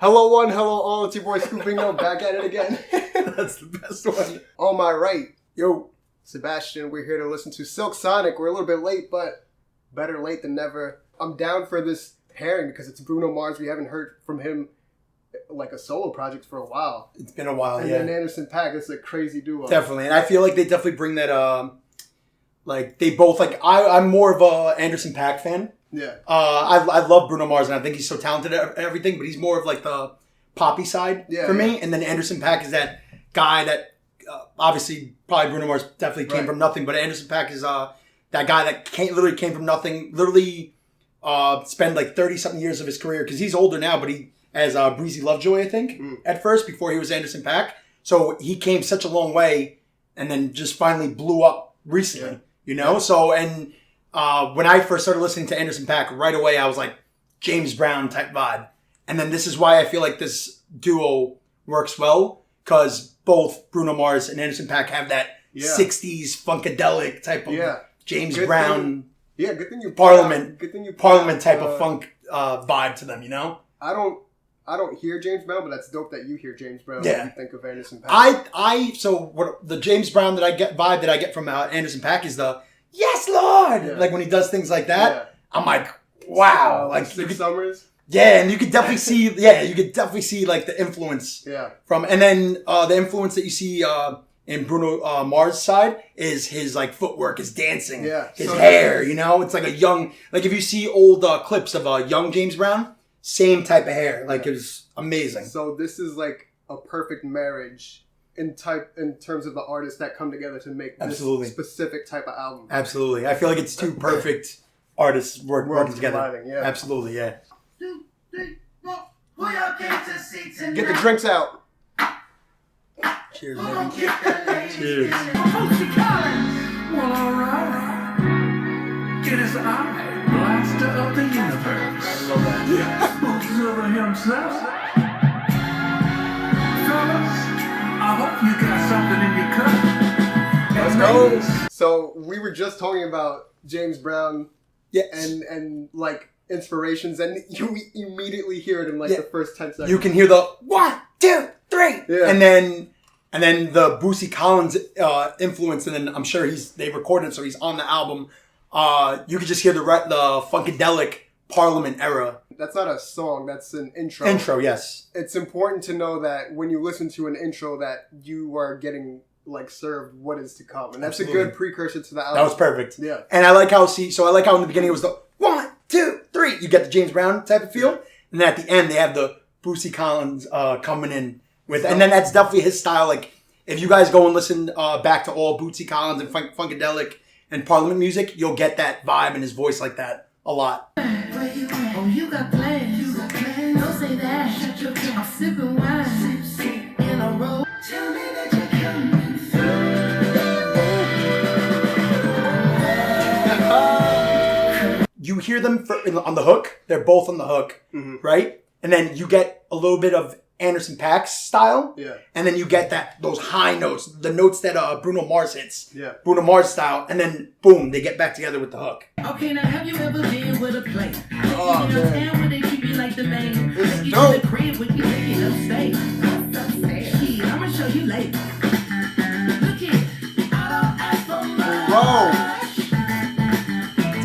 Hello one, hello all, it's your boy Scoopingo back at it again. That's the best one. On my right, yo, Sebastian, we're here to listen to Silk Sonic. We're a little bit late, but better late than never. I'm down for this pairing because it's Bruno Mars. We haven't heard from him like a solo project for a while. It's been a while, and yeah. And then Anderson .Paak, it's a crazy duo. Definitely, and I feel like they definitely bring that, like, they both, like, I'm more of a Anderson .Paak fan. Yeah. I love Bruno Mars, and I think he's so talented at everything, but he's more of, like, the poppy side for me. And then Anderson .Paak is that guy that, obviously, probably Bruno Mars definitely came from nothing, but Anderson .Paak is that guy that literally came from nothing, literally spent, like, 30-something years of his career, because he's older now, but he has Breezy Lovejoy, I think, at first, before he was Anderson .Paak. So he came such a long way, and then just finally blew up recently, you know? Yeah. So, and when I first started listening to Anderson .Paak, right away I was like, James Brown type vibe. And then this is why I feel like this duo works well, because both Bruno Mars and Anderson .Paak have that 60s funkadelic type of James Brown good thing you Parliament type of funk vibe to them, you know? I don't hear James Brown, but that's dope that you hear James Brown when you think of Anderson .Paak. So what the James Brown that I get from Anderson .Paak is the yes, Lord! Yeah. Like when he does things like that, I'm like, wow. Like Six Summers? Yeah, and you could definitely see, like the influence from, and then the influence that you see in Bruno Mars' side is his like footwork, his dancing, his hair, you know? It's like a young, like if you see old clips of young James Brown, same type of hair. Like it was amazing. So this is like a perfect marriage in terms of the artists that come together to make this specific type of album. Absolutely. I feel like it's two perfect artists working together. Absolutely, yeah. 2, 3, 4. Who y'all came to see tonight? Get the drinks out. Cheers, baby. Cheers. Well, alright. Get his eye, blaster of the universe. I love that. Godzilla himself. Fellas, I hope you got something in your cup. Let's go. So we were just talking about James Brown and like inspirations, and you immediately hear it in like the first 10 seconds. You can hear the 1, 2, 3, and then the Bootsy Collins influence, and then I'm sure they recorded it, so he's on the album. You could just hear the funkadelic Parliament era. That's not a song, that's an intro. Intro, yes. It's important to know that when you listen to an intro that you are getting like served what is to come. And that's a good precursor to the album. That was perfect. Yeah. And I like how in the beginning it was the 1, 2, 3. You get the James Brown type of feel. And then at the end they have the Bootsy Collins coming in with, and then that's definitely his style. Like if you guys go and listen back to all Bootsy Collins and funkadelic and Parliament music, you'll get that vibe in his voice like that a lot. Oh, you got plans. Don't say that. Shut your mouth. I'm sipping wine. Sip in a row. Tell me that you're coming through. You hear them on the hook. They're both on the hook, right? And then you get a little bit of Anderson .Paak's style. Yeah. And then you get those high notes, the notes that Bruno Mars hits. Yeah. Bruno Mars style. And then, boom, they get back together with the hook. Okay, now have you ever been with a plate? Oh, man. Where they keep you like the main. It's dope. The crib when you take it upstate. Shit, I'm gonna show you later. Look here. I don't ask for much. Whoa.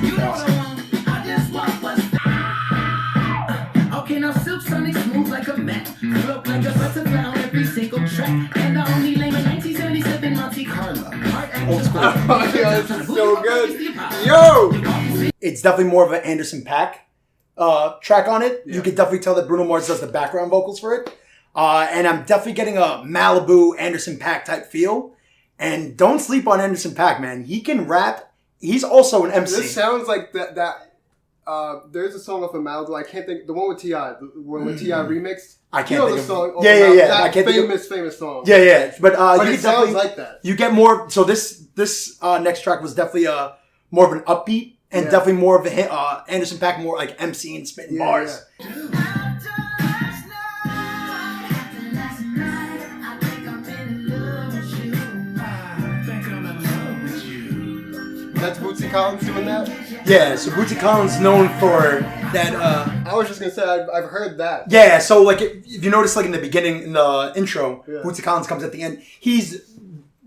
You know what I want. I just want what's... Okay, now Silk Sonic smooth like a mat. Float like a butterfly on every single track. And I only lame in 1977 Monte Carlo. Old school. Oh, yeah, this is so good. Yo! It's definitely more of an Anderson .Paak track on it. Yeah. You can definitely tell that Bruno Mars does the background vocals for it. And I'm definitely getting a Malibu Anderson .Paak type feel. And don't sleep on Anderson .Paak, man. He can rap. He's also an MC. This sounds like that there's a song off of Malibu. I can't think. The one with T.I. When T.I. remixed. I can't think the of song. Yeah. That I can't famous song. Yeah. But it sounds like that. You get more. So this next track was definitely more of an upbeat and definitely more of a Anderson .Paak, more like MC and spitting bars. Yeah. That's Bootsy Collins doing that? Yeah, so Bootsy Collins known for that I was just gonna say I've heard that. Yeah, so like if you notice, like in the beginning, in the intro, Bootsy Collins comes at the end. He's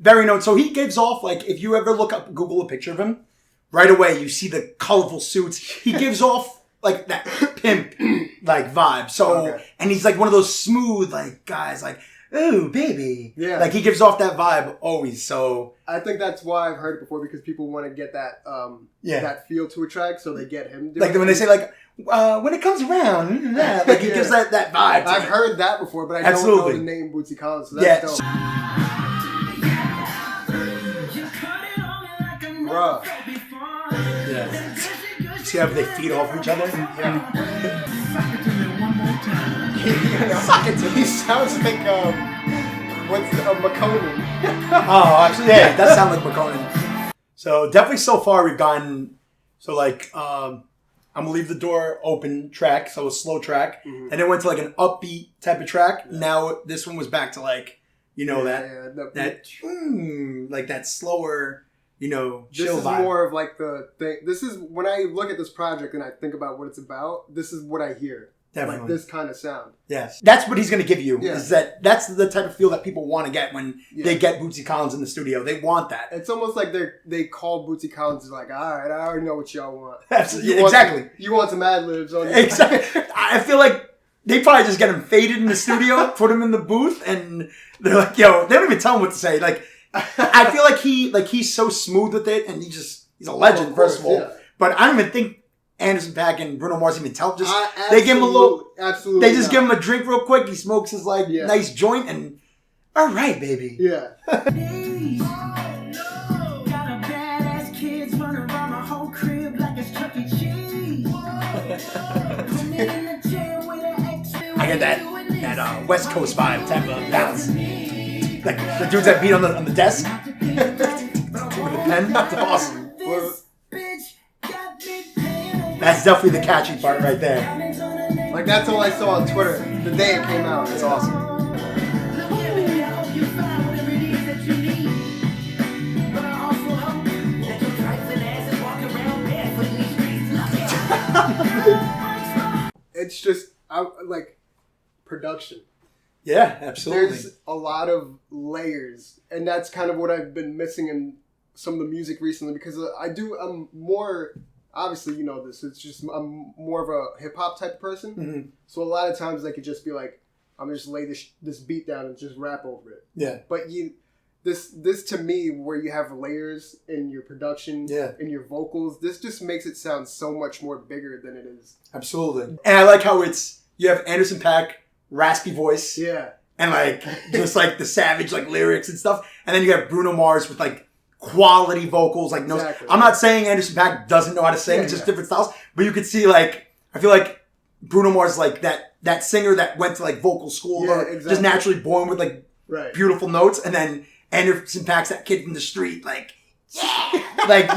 very known. So he gives off like if you ever Google a picture of him, right away you see the colorful suits. He gives off like that pimp like vibe. So and he's like one of those smooth like guys like. Ooh, baby. Yeah. Like, he gives off that vibe always, so... I think that's why I've heard it before, because people want to get that that feel to a track, so they get him doing like, when they say, like, when it comes around, like, he gives that vibe. I've heard that before, but I don't know the name Bootsy Collins, so that's dope. Bruh. Yeah. See how they feed off each other? Yeah. Suck it to me. He sounds like McConan. Oh, actually, yeah, it does sound like McConan. So definitely, so far we've gotten I'm gonna leave the door open track, so a slow track, and it went to like an upbeat type of track. Yeah. Now this one was back to like like that slower. Chill this is vibe. More of like the thing. This is when I look at this project and I think about what it's about. This is what I hear. Definitely. Like this kind of sound. Yes. That's what he's going to give you. Yeah. Is that's the type of feel that people want to get when they get Bootsy Collins in the studio. They want that. It's almost like they call Bootsy Collins like, all right, I already know what y'all want. Absolutely. Exactly. You want some ad-libs on your Exactly. I feel like they probably just get him faded in the studio, put him in the booth, and they're like, yo, they don't even tell him what to say. Like, I feel like he's so smooth with it, and he's a legend, first of all. Yeah. But I don't even think Anderson .Paak and Bruno Mars even tell him. They give him a little. Absolutely. They just give him a drink real quick. He smokes his nice joint, and all right, baby. Yeah. I get that West Coast vibe type of bounce. Like the dudes that beat on the desk with the pen. That's awesome. That's definitely the catchy part right there. Like that's all I saw on Twitter the day it came out. It's awesome. It's just like production. Yeah, absolutely. There's a lot of layers, and that's kind of what I've been missing in some of the music recently, because I'm more, obviously you know this, I'm more of a hip-hop type of person, mm-hmm. So a lot of times I could just be like, I'm going to just lay this beat down and just rap over it. Yeah. But this to me, where you have layers in your production, in your vocals, this just makes it sound so much more bigger than it is. Absolutely. And I like how you have Anderson .Paak, raspy voice. Yeah. And like, just like the savage like lyrics and stuff. And then you have Bruno Mars with like quality vocals. Like exactly. I'm not saying Anderson .Paak doesn't know how to sing. It's just different styles. But you could see like, I feel like Bruno Mars like that singer that went to like vocal school or just naturally born with like beautiful notes. And then Anderson .Paak's that kid from the street like, like,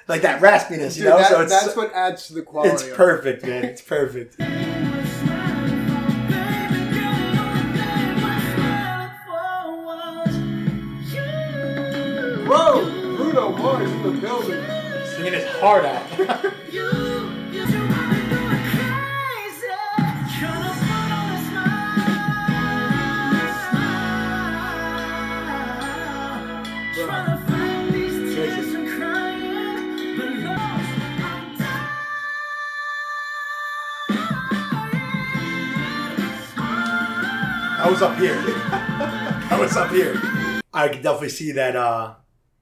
like that raspiness, Dude, so that's what adds to the quality. It's perfect, man. It's perfect. Bro, Bruno Mars in the building. Singing his heart out. I was up here. I could definitely see that.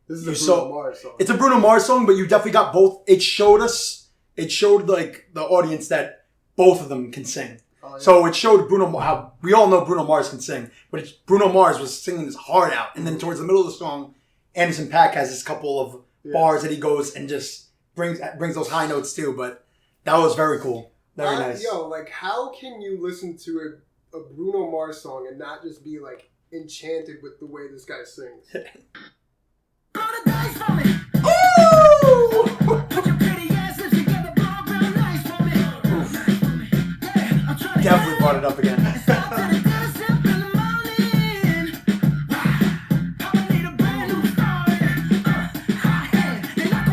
This is a Bruno Mars song. It's a Bruno Mars song, but you definitely got both. It showed like the audience that both of them can sing. Oh, yeah. So it showed how we all know Bruno Mars can sing, but Bruno Mars was singing his heart out, and then towards the middle of the song, Anderson .Paak has this couple of bars that he goes and just brings those high notes too. But that was very cool, very nice. Yo, like how can you listen to a Bruno Mars song and not just be like enchanted with the way this guy sings? Blow the dice for me. Ooh! Put your pretty ass lips together, blow real nice for me. Definitely brought it up again.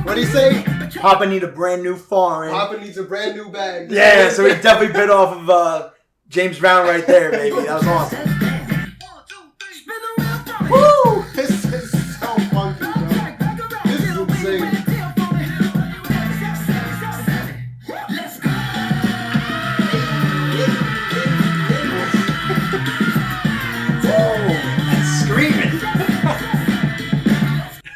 What'd he say? Papa need a brand new foreign. Papa needs a brand new bag. Yeah, so he definitely bit off of James Brown right there, baby. That was awesome. Woo! This is so funky, bro. This is insane.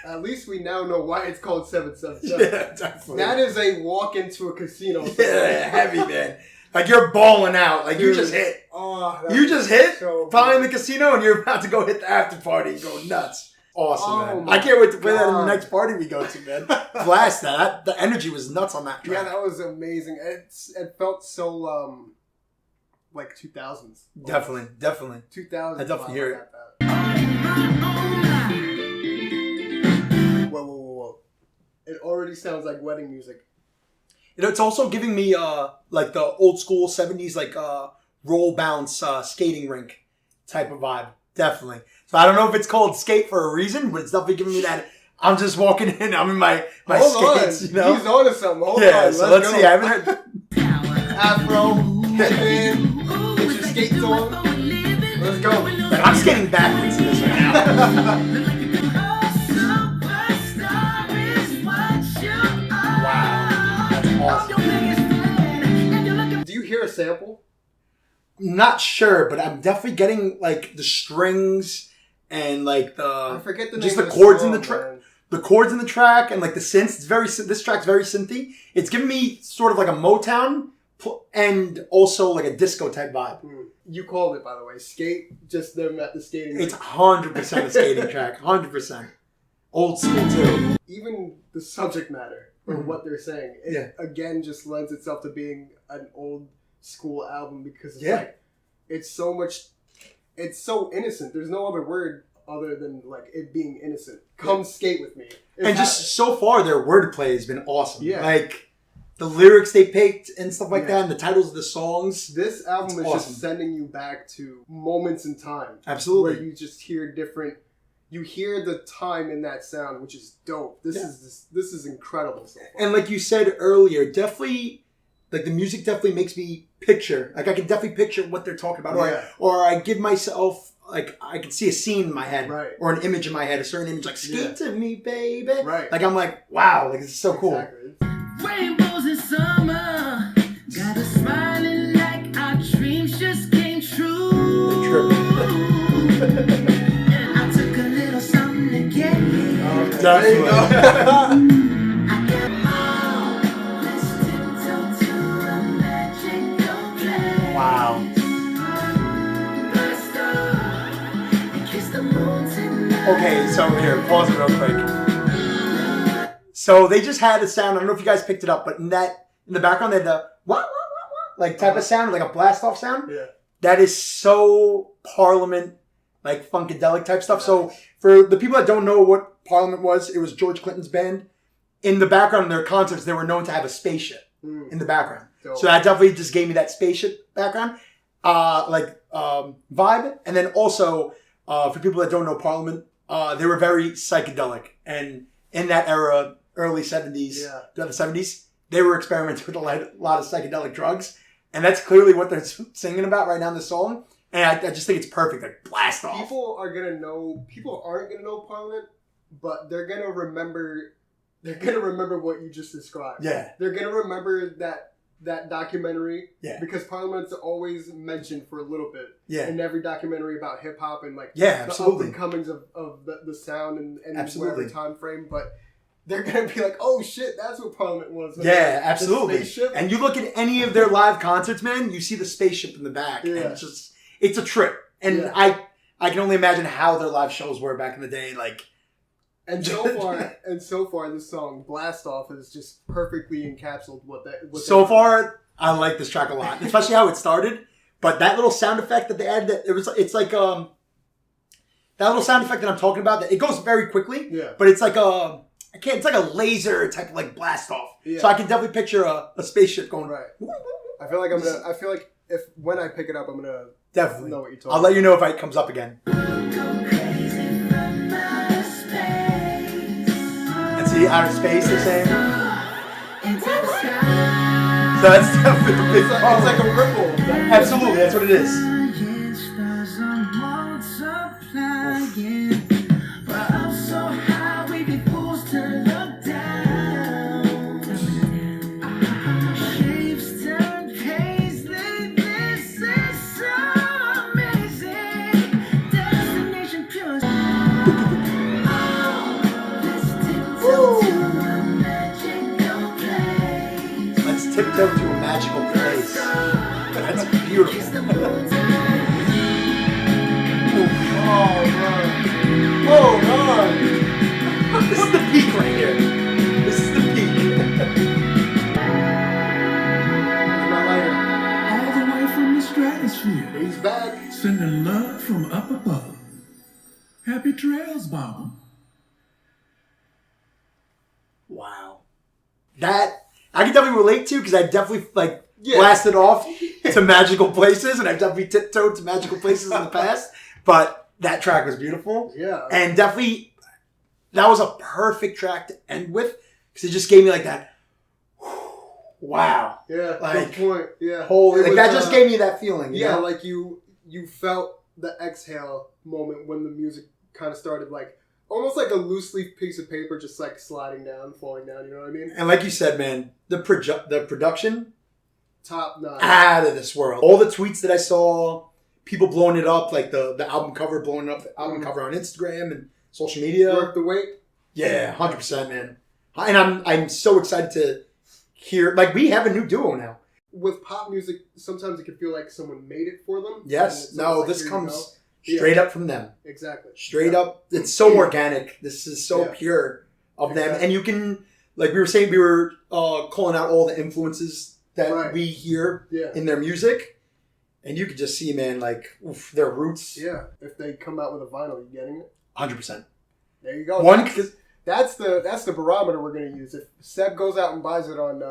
At least we now know why it's called 777. Yeah, definitely. That is a walk into a casino. Yeah, heavy, man. Like, you're balling out. Like, dude, you just hit. Oh, you just hit, so probably in the casino, and you're about to go hit the after party and go nuts. Awesome, man. I can't wait to play that in the next party we go to, man. Blast that. The energy was nuts on that track. Yeah, that was amazing. It felt so, like 2000s. Definitely. 2000s. I definitely hear it. Whoa. It already sounds like wedding music. You know, it's also giving me like the old school 70s like roll bounce skating rink type of vibe. Definitely. So I don't know if it's called skate for a reason, but it's definitely giving me that. I'm just walking in. I'm in my skates. On. You know? He's on to something. Hold on. So let's see. I haven't heard. Afro, headband, get your skates on. Let's go. Like, I'm skating backwards in this right now. Wow. That's awesome. Do you hear a sample? I'm not sure, but I'm definitely getting like the strings and like I forget the name just of the chords song, in the track. The chords in the track and like the synths. This track's very synthy. It's giving me sort of like a Motown and also like a disco type vibe. You called it, by the way. Skate, just them at the skating. It's 100% a skating track. 100%. Old school too. Even the subject matter or what they're saying, it again just lends itself to being an old school album because it's like it's so innocent. There's no other word other than like it being innocent. Come skate with me. Just so far their wordplay has been awesome. Yeah. Like the lyrics they picked and stuff like that and the titles of the songs. This album is just sending you back to moments in time. Absolutely. Where you just hear you hear the time in that sound, which is dope. This is incredible so far. And like you said earlier, definitely like the music definitely makes me picture. Like I can definitely picture what they're talking about. Or I give myself like I can see a scene in my head. Right. Or an image in my head, a certain image like skate to me, baby. Right. Like I'm like, wow, like it's so cool. Exactly. Rainbows in summer, got us smiling like our dreams just came true. And I took a little something to get me. Okay. There you go. I get home, let's tiptoe to a magical place. Wow. Blast off and kiss the moon tonight. Okay, so here, pause it real quick. So they just had a sound. I don't know if you guys picked it up, but in the background they had the what like type of sound, like a blast off sound. Yeah. That is so Parliament, like funkadelic type stuff. So for the people that don't know what Parliament was, it was George Clinton's band. In the background of their concerts, they were known to have a spaceship in the background. Dope. So that definitely just gave me that spaceship background, vibe. And then also, for people that don't know Parliament, they were very psychedelic. And in that era, early 70s, the 70s, they were experimenting with a lot of psychedelic drugs. And that's clearly what they're singing about right now in the song. And I just think it's perfect. Like, blast off. People aren't going to know Parliament, but they're going to remember what you just described. Yeah. They're going to remember that documentary. Yeah. Because Parliament's always mentioned for a little bit. Yeah. In every documentary about hip hop and like the up and comings of the sound and whatever time frame. But they're going to be like, oh shit, that's what Parliament was. Yeah, absolutely. And you look at any of their live concerts, man, you see the spaceship in the back. Yeah. And it's a trip. And I can only imagine how their live shows were back in the day. Like, And so far, this song "Blast Off" is just perfectly encapsulated what so far, I like this track a lot, especially how it started. But that little sound effect that they added, it's like that little sound effect that I'm talking about. That it goes very quickly. Yeah. But it's like it's like a laser type of like blast off. Yeah. So I can definitely picture a spaceship going right. I feel like if when I pick it up, I'm gonna definitely know what you're talking. I'll let you know if it comes up again. Go crazy from outer space. And see, outer space, they're saying. That's definitely a big It's like a ripple. Absolutely, that's what it is. Let's tiptoe to a magical place. That's beautiful. Oh, man. This is the peak right here. This is the peak. My lighter. All the way from the stratosphere. He's back. Sending love from up above. Happy trails, Bob. Wow. That I can definitely relate to because I definitely blasted off to magical places and I've definitely tiptoed to magical places in the past. But that track was beautiful. Yeah. And definitely that was a perfect track to end with because it just gave me like that. Wow. Yeah. Like, good point. Yeah. Holy, It like was, that just gave me that feeling. You know? like you felt the exhale moment when the music kind of started, like almost like a loose leaf piece of paper, just like sliding down, falling down. You know what I mean? And like you said, man, the production, top notch, out of this world. All the tweets that I saw, people blowing it up, like the album cover, blowing up the album cover on Instagram and social media. Worth the wait. Yeah, 100%, man. And I'm so excited to hear. Like we have a new duo now. With pop music, sometimes it can feel like someone made it for them. Yes. No, like, this here you comes go. straight up from them. Exactly. Straight up. It's so organic. This is so pure of them. And you can, like we were saying, we were calling out all the influences that we hear in their music. And you could just see, man, like their roots. Yeah. If they come out with a vinyl, you getting it? 100%. There you go. That's the barometer we're going to use. If Seb goes out and buys it on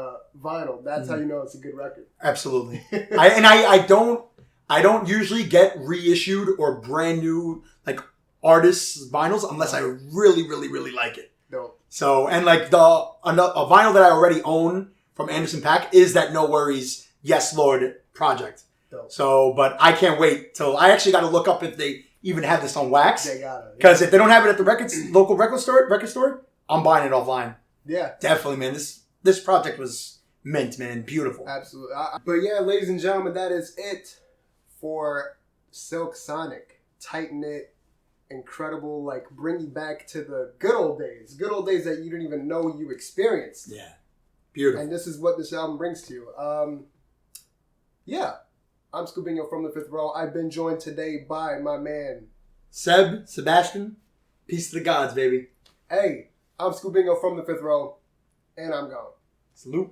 vinyl, that's how you know it's a good record. Absolutely. I don't usually get reissued or brand new like artists' vinyls unless I really, really, really like it. Dope. So and like a vinyl that I already own from Anderson Paak is that No Worries Yes Lord project. Dope. So, but I can't wait till I actually got to look up if they even have this on wax. They got it. Because if they don't have it at the local record store, I'm buying it offline. Yeah. Definitely, man. This project was mint, man. Beautiful. Absolutely. But yeah, ladies and gentlemen, that is it for Silk Sonic. Tight-knit, incredible, like bring you back to the good old days. Good old days that you didn't even know you experienced. Yeah. Beautiful. And this is what this album brings to you. Yeah. I'm Scubino from the Fifth Row. I've been joined today by my man Sebastian. Peace to the gods, baby. Hey, I'm Scubino from the Fifth Row, and I'm gone. Salute.